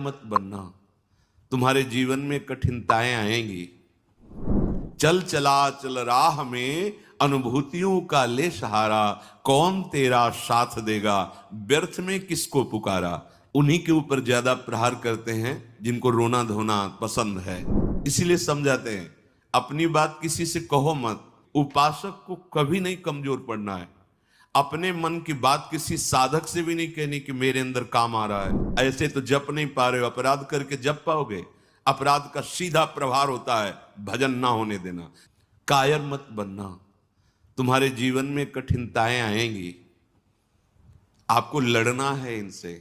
मत बनना, तुम्हारे जीवन में कठिनताएं आएंगी। चल चला चल राह में अनुभूतियों का ले सहारा, कौन तेरा साथ देगा, व्यर्थ में किसको पुकारा। उन्हीं के ऊपर ज्यादा प्रहार करते हैं जिनको रोना धोना पसंद है, इसीलिए समझाते हैं अपनी बात किसी से कहो मत। उपासक को कभी नहीं कमजोर पड़ना है। अपने मन की बात किसी साधक से भी नहीं कहनी कि मेरे अंदर काम आ रहा है। ऐसे तो जप नहीं पा रहे हो, अपराध करके जप पाओगे? अपराध का सीधा प्रभार होता है भजन ना होने देना। कायर मत बनना, तुम्हारे जीवन में कठिनताएं आएंगी, आपको लड़ना है इनसे।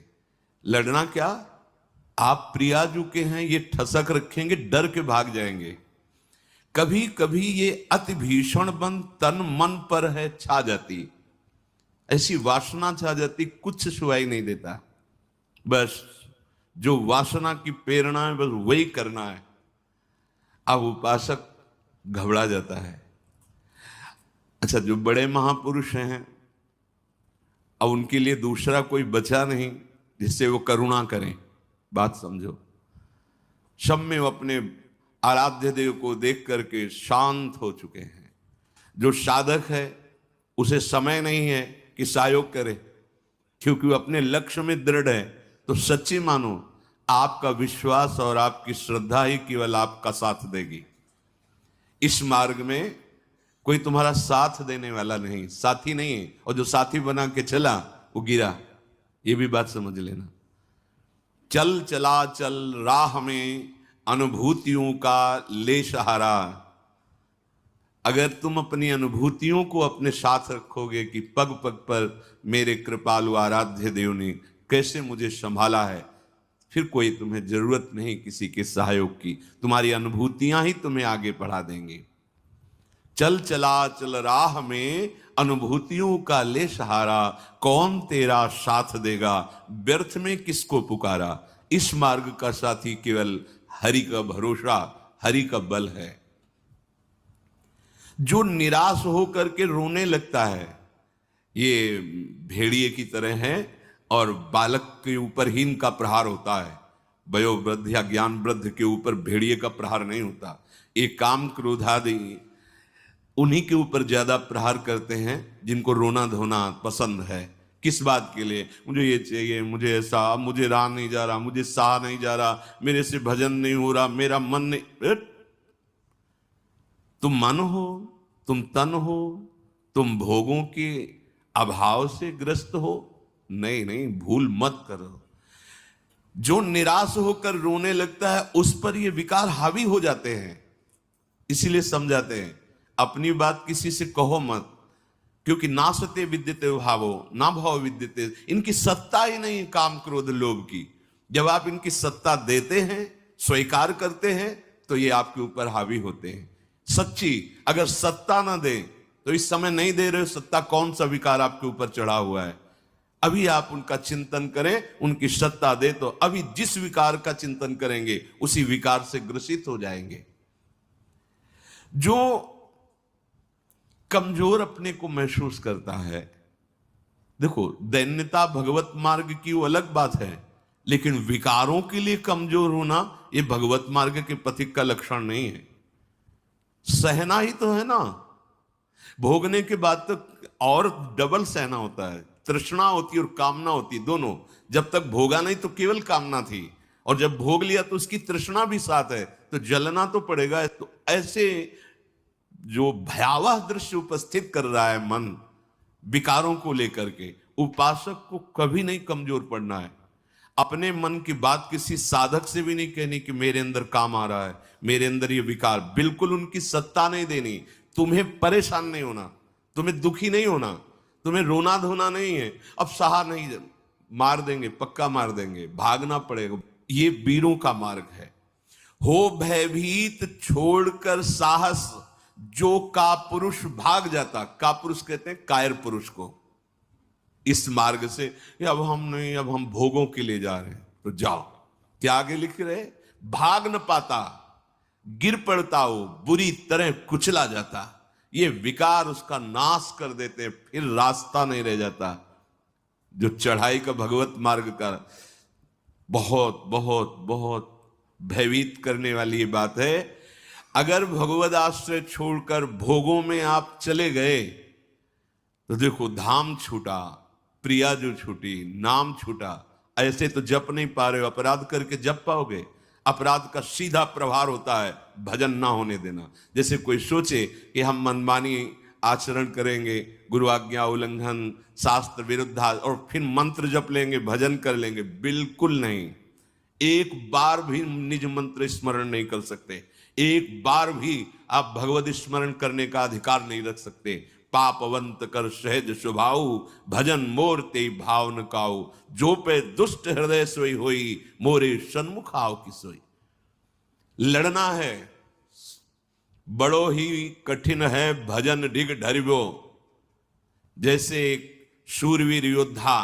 लड़ना क्या, आप प्रिया चुके हैं, ये ठसक रखेंगे, डर के भाग जाएंगे। कभी कभी ये अति भीषण बन तन मन पर है छा जाती, ऐसी वासना छा जाती, कुछ सुनाई नहीं देता। बस जो वासना की प्रेरणा है बस वही करना है। अब उपासक घबरा जाता है। अच्छा, जो बड़े महापुरुष हैं, अब उनके लिए दूसरा कोई बचा नहीं जिससे वो करुणा करें। बात समझो, सब में वो अपने आराध्य देव को देख करके शांत हो चुके हैं। जो साधक है उसे समय नहीं है कि सहयोग करे, क्योंकि वो अपने लक्ष्य में दृढ़ है। तो सच्ची मानो, आपका विश्वास और आपकी श्रद्धा ही केवल आपका साथ देगी। इस मार्ग में कोई तुम्हारा साथ देने वाला नहीं, साथी नहीं है। और जो साथी बना के चला वो गिरा, ये भी बात समझ लेना। चल चला चल राह में अनुभूतियों का ले सहारा। अगर तुम अपनी अनुभूतियों को अपने साथ रखोगे कि पग पग पर मेरे कृपालु आराध्य देव ने कैसे मुझे संभाला है, फिर कोई तुम्हें जरूरत नहीं किसी के सहयोग की। तुम्हारी अनुभूतियां ही तुम्हें आगे बढ़ा देंगी। चल चला चल राह में अनुभूतियों का ले सहारा, कौन तेरा साथ देगा, व्यर्थ में किसको पुकारा। इस मार्ग का साथी केवल हरि का भरोसा, हरि का बल है। जो निराश होकर के रोने लगता है, ये भेड़िए की तरह है और बालक के ऊपर ही इनका प्रहार होता है। वयोवृद्ध या ज्ञान वृद्ध के ऊपर भेड़िए का प्रहार नहीं होता। ये काम क्रोध आदि उन्हीं के ऊपर ज्यादा प्रहार करते हैं जिनको रोना धोना पसंद है। किस बात के लिए, मुझे ये चाहिए, मुझे ऐसा, मुझे रहा नहीं जा रहा, मुझे सहा नहीं जा रहा, मेरे से भजन नहीं हो रहा, मेरा मन नहीं। तुम मन हो, तुम तन हो, तुम भोगों के अभाव से ग्रस्त हो? नहीं नहीं, भूल मत करो। जो निराश होकर रोने लगता है उस पर ये विकार हावी हो जाते हैं। इसीलिए समझाते हैं अपनी बात किसी से कहो मत, क्योंकि नासते विद्यते भावो ना भाव विद्यते। इनकी सत्ता ही नहीं काम क्रोध लोभ की। जब आप इनकी सत्ता देते हैं, स्वीकार करते हैं, तो ये आपके ऊपर हावी होते हैं। सच्ची अगर सत्ता ना दे तो इस समय नहीं दे रहे हो सत्ता, कौन सा विकार आपके ऊपर चढ़ा हुआ है। अभी आप उनका चिंतन करें, उनकी सत्ता दे तो अभी जिस विकार का चिंतन करेंगे उसी विकार से ग्रसित हो जाएंगे। जो कमजोर अपने को महसूस करता है, देखो दैन्यता भगवत मार्ग की वो अलग बात है, लेकिन विकारों के लिए कमजोर होना ये भगवत मार्ग के पथिक का लक्षण नहीं है। सहना ही तो है ना, भोगने के बाद तो और डबल सहना होता है। तृष्णा होती और कामना होती, दोनों। जब तक भोगा नहीं तो केवल कामना थी, और जब भोग लिया तो उसकी तृष्णा भी साथ है, तो जलना तो पड़ेगा। तो ऐसे जो भयावह दृश्य उपस्थित कर रहा है मन विकारों को लेकर के, उपासक को कभी नहीं कमजोर पड़ना है। अपने मन की बात किसी साधक से भी नहीं कहनी कि मेरे अंदर काम आ रहा है, मेरे अंदर ये विकार। बिल्कुल उनकी सत्ता नहीं देनी। तुम्हें परेशान नहीं होना, तुम्हें दुखी नहीं होना, तुम्हें रोना धोना नहीं है। अब सहा नहीं, मार देंगे, पक्का मार देंगे, भागना पड़ेगा। ये वीरों का मार्ग है। हो भयभीत छोड़कर साहस, जो का पुरुष भाग जाता। का पुरुष कहते हैं कायर पुरुष को। इस मार्ग से अब हम नहीं, अब हम भोगों के लिए जा रहे हैं, तो जाओ। क्या आगे लिख रहे, भाग न पाता, गिर पड़ता हो, बुरी तरह कुचला जाता। ये विकार उसका नाश कर देते हैं, फिर रास्ता नहीं रह जाता। जो चढ़ाई का भगवत मार्ग का बहुत बहुत बहुत भयभीत करने वाली ये बात है। अगर भगवद आश्रय छोड़कर भोगों में आप चले गए तो देखो, धाम छूटा, प्रिया जो छूटी, नाम छूटा। ऐसे तो जप नहीं पा रहे हो, अपराध करके जप पाओगे? अपराध का सीधा प्रभार होता है भजन ना होने देना। जैसे कोई सोचे कि हम मनमानी आचरण करेंगे, गुरु आज्ञा उल्लंघन, शास्त्र विरुद्ध, और फिर मंत्र जप लेंगे, भजन कर लेंगे। बिल्कुल नहीं। एक बार भी निज मंत्र स्मरण नहीं कर सकते, एक बार भी आप भगवत स्मरण करने का अधिकार नहीं रख सकते। पापवंत कर सहज स्वभाव, भजन मोर ते भाव न काऊ, जो पे दुष्ट हृदय सोई होई, मोरे सन्मुख आओ की सोई। लड़ना है, बड़ो ही कठिन है भजन डिग ढरिबो। जैसे एक शूरवीर योद्धा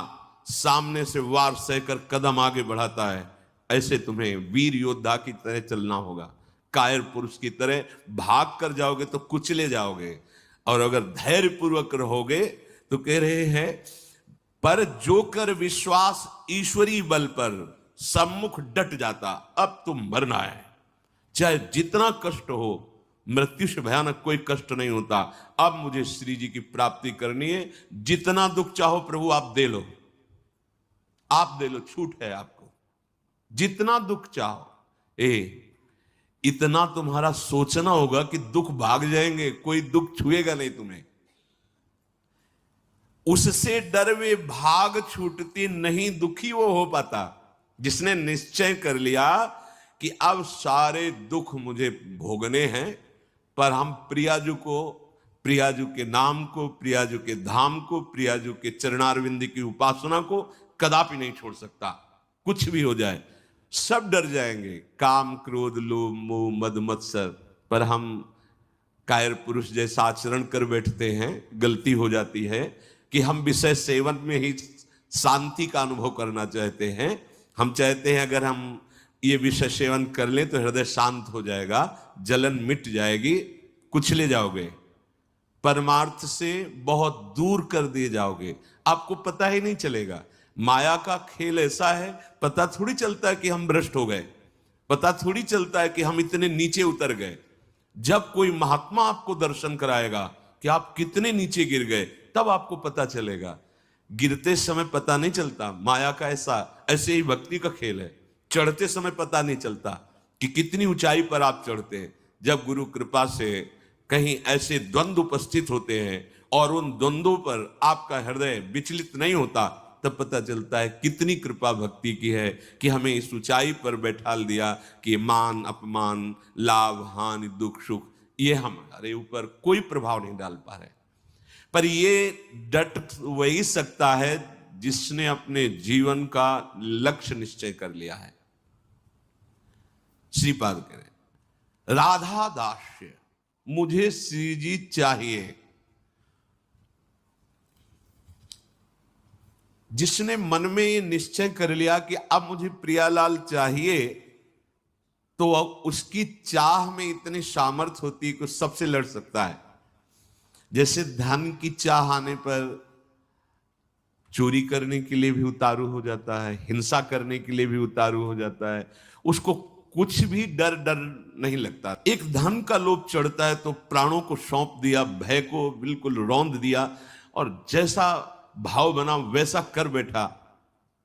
सामने से वार सहकर कदम आगे बढ़ाता है, ऐसे तुम्हें वीर योद्धा की तरह चलना होगा। कायर पुरुष की तरह भाग कर जाओगे तो कुचले जाओगे, और अगर धैर्य पूर्वक रहोगे तो कह रहे हैं, पर जो कर विश्वास ईश्वरी बल पर, सम्मुख डट जाता। अब तुम मरना है, चाहे जितना कष्ट हो, मृत्यु से भयानक कोई कष्ट नहीं होता। अब मुझे श्री जी की प्राप्ति करनी है, जितना दुख चाहो प्रभु आप दे लो, आप दे लो, छूट है आपको, जितना दुख चाहो। इतना तुम्हारा सोचना होगा कि दुख भाग जाएंगे, कोई दुख छुएगा नहीं तुम्हें। उससे डर वे भाग छूटती नहीं, दुखी वो हो पाता जिसने निश्चय कर लिया कि अब सारे दुख मुझे भोगने हैं, पर हम प्रियाजू को, प्रियाजू के नाम को, प्रियाजू के धाम को, प्रियाजू के चरणारविंद की उपासना को कदापि नहीं छोड़ सकता। कुछ भी हो जाए, सब डर जाएंगे, काम क्रोध लोभ मोह मद मत्सर, पर हम कायर पुरुष जैसा आचरण कर बैठते हैं। गलती हो जाती है कि हम विषय सेवन में ही शांति का अनुभव करना चाहते हैं। हम चाहते हैं अगर हम ये विषय सेवन कर लें तो हृदय शांत हो जाएगा, जलन मिट जाएगी, कुचले जाओगे, परमार्थ से बहुत दूर कर दिए जाओगे, आपको पता ही नहीं चलेगा। माया का खेल ऐसा है, पता थोड़ी चलता है कि हम भ्रष्ट हो गए, पता थोड़ी चलता है कि हम इतने नीचे उतर गए। जब कोई महात्मा आपको दर्शन कराएगा कि आप कितने नीचे गिर गए, तब आपको पता चलेगा। गिरते समय पता नहीं चलता। माया का ऐसे ही भक्ति का खेल है, चढ़ते समय पता नहीं चलता कि कितनी ऊंचाई पर आप चढ़ते हैं। जब गुरु कृपा से कहीं ऐसे द्वंद्व उपस्थित होते हैं और उन द्वंद्वों पर आपका हृदय विचलित नहीं होता, तब पता चलता है कितनी कृपा भक्ति की है कि हमें इस ऊंचाई पर बैठा दिया कि मान अपमान, लाभ हानि, दुख सुख, ये हमारे ऊपर कोई प्रभाव नहीं डाल पा रहे। पर ये डट वही सकता है जिसने अपने जीवन का लक्ष्य निश्चय कर लिया है। श्रीपाद कह रहे, राधा दास्य मुझे श्री जी चाहिए। जिसने मन में ये निश्चय कर लिया कि अब मुझे प्रियालाल चाहिए, तो उसकी चाह में इतनी सामर्थ होती है कि सबसे लड़ सकता है। जैसे धन की चाह आने पर चोरी करने के लिए भी उतारू हो जाता है, हिंसा करने के लिए भी उतारू हो जाता है, उसको कुछ भी डर नहीं लगता। एक धन का लोभ चढ़ता है तो प्राणों को सौंप दिया, भय को बिल्कुल रौंद दिया, और जैसा भाव बना वैसा कर बैठा।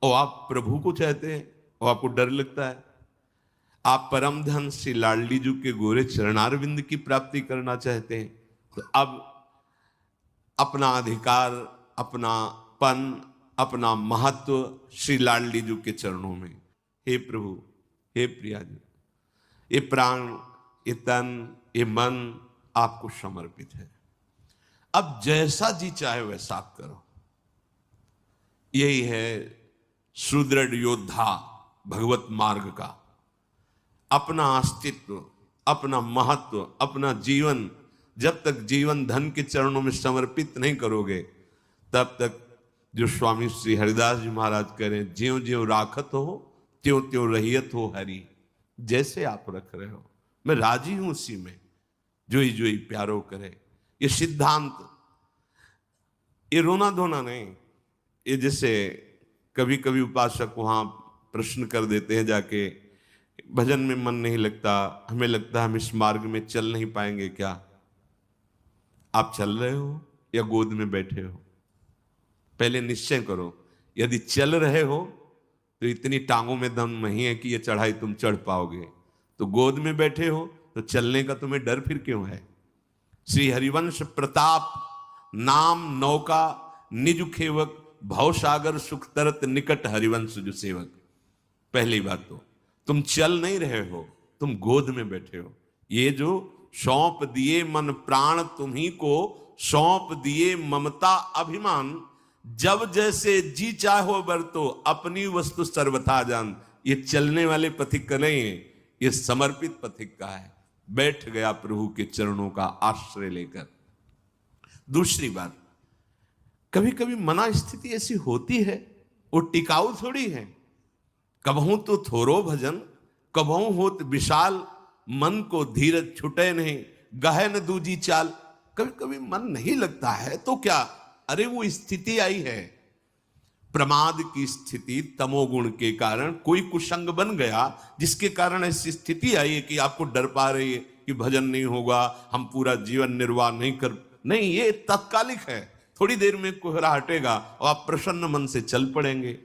और आप प्रभु को चाहते हैं और आपको डर लगता है। आप परम धन श्री लाडली जी के गोरे चरणारविंद की प्राप्ति करना चाहते हैं, तो अब अपना अधिकार, अपना पन, अपना महत्व श्री लाडली जी के चरणों में। हे प्रभु, हे प्रिया जी, ये प्राण, ये तन, ये मन आपको समर्पित है। अब जैसा जी चाहे वैसा आप करो। यही है सुदृढ़ योद्धा भगवत मार्ग का। अपना अस्तित्व, अपना महत्व, अपना जीवन जब तक जीवन धन के चरणों में समर्पित नहीं करोगे, तब तक जो स्वामी श्री हरिदास जी महाराज कह रहे हैं, ज्यों ज्यों राखत हो त्यों त्यों रहियत हो हरि। जैसे आप रख रहे हो मैं राजी हूं उसी में, जोई जोई प्यारो करे। ये सिद्धांत, ये रोना धोना नहीं। ये जैसे कभी कभी उपासक वहां प्रश्न कर देते हैं जाके, भजन में मन नहीं लगता, हमें लगता है हम इस मार्ग में चल नहीं पाएंगे। क्या आप चल रहे हो या गोद में बैठे हो? पहले निश्चय करो। यदि चल रहे हो तो इतनी टांगों में दम नहीं है कि ये चढ़ाई तुम चढ़ पाओगे। तो गोद में बैठे हो तो चलने का तुम्हें डर फिर क्यों है? श्री हरिवंश प्रताप नाम नौका निज खेवक, भवसागर सुख तरत निकट हरिवंश जो सेवक। पहली बात तो तुम चल नहीं रहे हो, तुम गोद में बैठे हो। ये जो सौंप दिए मन प्राण तुम्ही को, सौंप दिए ममता अभिमान, जब जैसे जी चाहो बरतो अपनी वस्तु सर्वथा जान। ये चलने वाले पथिक का नहीं है, ये समर्पित पथिक का है। बैठ गया प्रभु के चरणों का आश्रय लेकर। दूसरी बात, कभी कभी मना स्थिति ऐसी होती है, वो टिकाऊ थोड़ी है। कबहू तो थोरो भजन, कबहू होत विशाल, मन को धीरज छुटे नहीं, गहन दूजी चाल। कभी कभी मन नहीं लगता है तो क्या, अरे वो स्थिति आई है, प्रमाद की स्थिति, तमोगुण के कारण कोई कुसंग बन गया, जिसके कारण ऐसी स्थिति आई है कि आपको डर पा रही है कि भजन नहीं होगा, हम पूरा जीवन निर्वाह नहीं कर। नहीं, ये तात्कालिक है, थोड़ी देर में कोहरा हटेगा और आप प्रसन्न मन से चल पड़ेंगे।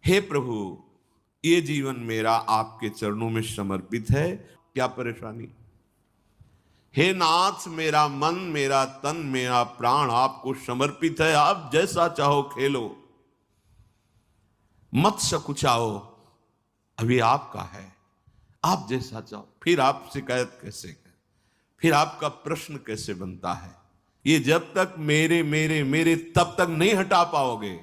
हे प्रभु, ये जीवन मेरा आपके चरणों में समर्पित है, क्या परेशानी? हे नाथ, मेरा मन, मेरा तन, मेरा प्राण आपको समर्पित है, आप जैसा चाहो खेलो, मत सकुचाओ, अभी आपका है, आप जैसा चाहो। फिर आप शिकायत कैसे करें? फिर आपका प्रश्न कैसे बनता है? ये जब तक मेरे मेरे मेरे तब तक नहीं हटा पाओगे।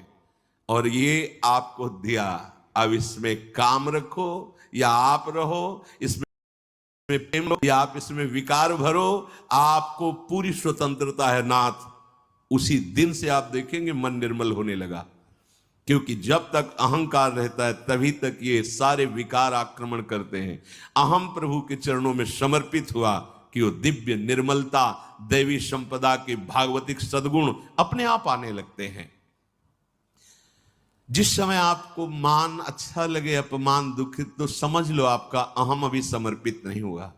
और ये आपको दिया, अब इसमें काम रखो या आप रहो, इसमें प्रेम या आप इसमें विकार भरो, आपको पूरी स्वतंत्रता है नाथ। उसी दिन से आप देखेंगे मन निर्मल होने लगा। क्योंकि जब तक अहंकार रहता है तभी तक ये सारे विकार आक्रमण करते हैं। अहम प्रभु के चरणों में समर्पित हुआ कि वो दिव्य निर्मलता, दैवी संपदा के भागवतिक सद्गुण अपने आप आने लगते हैं। जिस समय आपको मान अच्छा लगे, अपमान दुखित, तो समझ लो आपका अहम अभी समर्पित नहीं हुआ।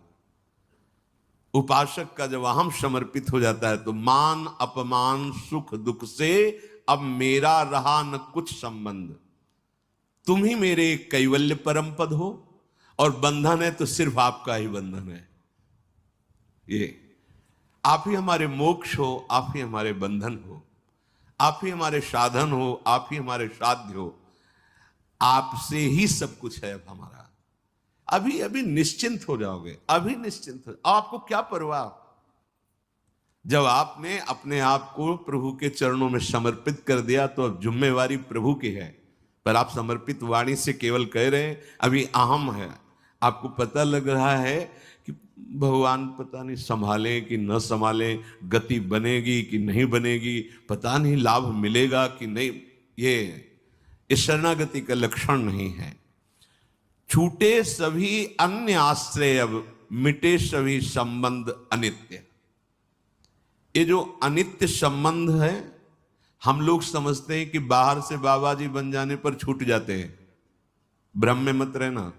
उपासक का जब अहम समर्पित हो जाता है तो मान अपमान सुख दुख से अब मेरा रहा न कुछ संबंध, तुम ही मेरे कैवल्य परम पद हो, और बंधन है तो सिर्फ आपका ही बंधन है। ये आप ही हमारे मोक्ष हो, आप ही हमारे बंधन हो, आप ही हमारे साधन हो, आप ही हमारे साध्य हो, आपसे ही सब कुछ है अब हमारा। अभी अभी निश्चिंत हो जाओगे, अभी निश्चिंत हो। आपको क्या परवाह? जब आपने अपने आप को प्रभु के चरणों में समर्पित कर दिया तो अब जिम्मेवारी प्रभु की है। पर आप समर्पित वाणी से केवल कह रहे हैं, अभी अहम है। आपको पता लग रहा है कि भगवान पता नहीं संभालें कि न संभालें, गति बनेगी कि नहीं बनेगी, पता नहीं लाभ मिलेगा कि नहीं। ये शरणागति का लक्षण नहीं है। छूटे सभी अन्य आश्रय, अब मिटे सभी संबंध अनित्य। ये जो अनित्य संबंध है, हम लोग समझते हैं कि बाहर से बाबा जी बन जाने पर छूट जाते हैं। भ्रम में मत रहना,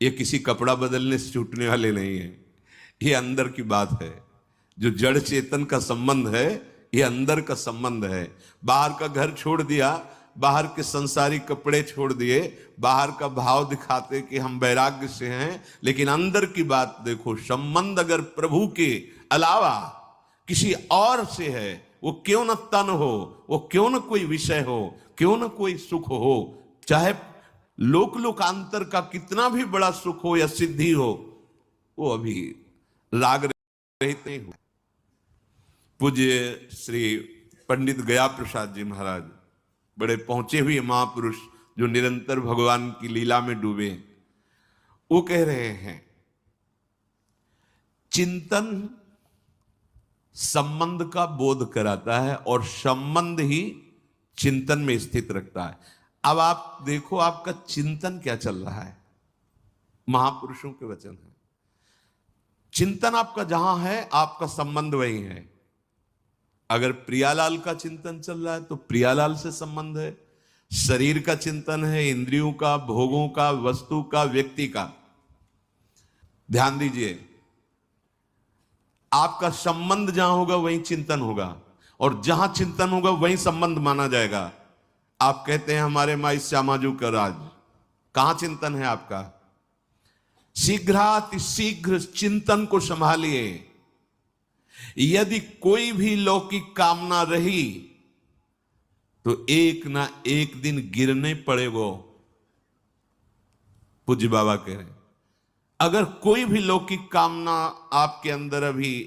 ये किसी कपड़ा बदलने से छूटने वाले नहीं है, ये अंदर की बात है। जो जड़ चेतन का संबंध है, ये अंदर का संबंध है। बाहर का घर छोड़ दिया, बाहर के संसारिक कपड़े छोड़ दिए, बाहर का भाव दिखाते कि हम वैराग्य से हैं, लेकिन अंदर की बात देखो। संबंध अगर प्रभु के अलावा किसी और से है, वो क्यों न तन हो, वो क्यों न कोई विषय हो, क्यों न कोई सुख हो, चाहे लोक लोकांतर का कितना भी बड़ा सुख हो या सिद्धि हो, वो अभी राग रहित नहीं हो। पूज्य श्री पंडित गया प्रसाद जी महाराज, बड़े पहुंचे हुए महापुरुष जो निरंतर भगवान की लीला में डूबे, वो कह रहे हैं चिंतन संबंध का बोध कराता है और संबंध ही चिंतन में स्थित रखता है। अब आप देखो आपका चिंतन क्या चल रहा है। महापुरुषों के वचन है, चिंतन आपका जहां है आपका संबंध वही है। अगर प्रियालाल का चिंतन चल रहा है तो प्रियालाल से संबंध है, शरीर का चिंतन है, इंद्रियों का, भोगों का, वस्तु का, व्यक्ति का। ध्यान दीजिए, आपका संबंध जहां होगा वहीं चिंतन होगा, और जहां चिंतन होगा वहीं संबंध माना जाएगा। आप कहते हैं हमारे माई श्यामाजू का राज, कहां चिंतन है आपका? शीघ्रातिशीघ्र चिंतन को संभालिए। यदि कोई भी लौकिक कामना रही तो एक ना एक दिन गिरने पड़ेगो। पूज्य बाबा कह रहे, अगर कोई भी लौकिक कामना आपके अंदर अभी,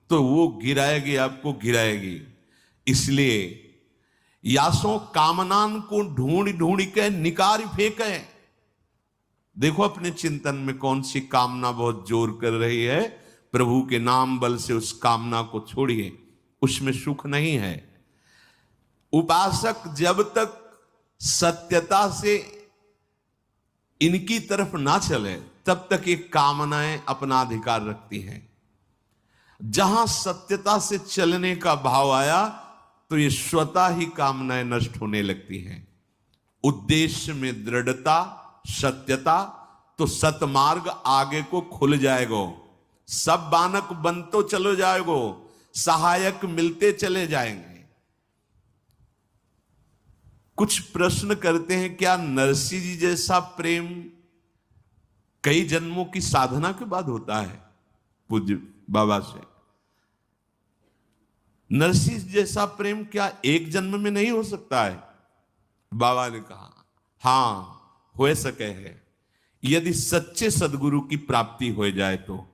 तो वो गिराएगी, आपको गिराएगी। इसलिए यासों कामनान को ढूंढ ढूंढ के निकार फेंके। देखो अपने चिंतन में कौन सी कामना बहुत जोर कर रही है, प्रभु के नाम बल से उस कामना को छोड़िए, उसमें सुख नहीं है। उपासक जब तक सत्यता से इनकी तरफ ना चले तब तक ये कामनाएं अपना अधिकार रखती हैं। जहां सत्यता से चलने का भाव आया तो ये स्वतः ही कामनाएं नष्ट होने लगती हैं। उद्देश्य में दृढ़ता, सत्यता, तो सतमार्ग आगे को खुल जाएगो। सब बानक बनतो चलो जाएगो, सहायक मिलते चले जाएंगे। कुछ प्रश्न करते हैं, क्या नरसिंह जी जैसा प्रेम कई जन्मों की साधना के बाद होता है? पूज्य बाबा से, नरसिंह जैसा प्रेम क्या एक जन्म में नहीं हो सकता है? बाबा ने कहा हां, हो सके है, यदि सच्चे सदगुरु की प्राप्ति हो जाए तो।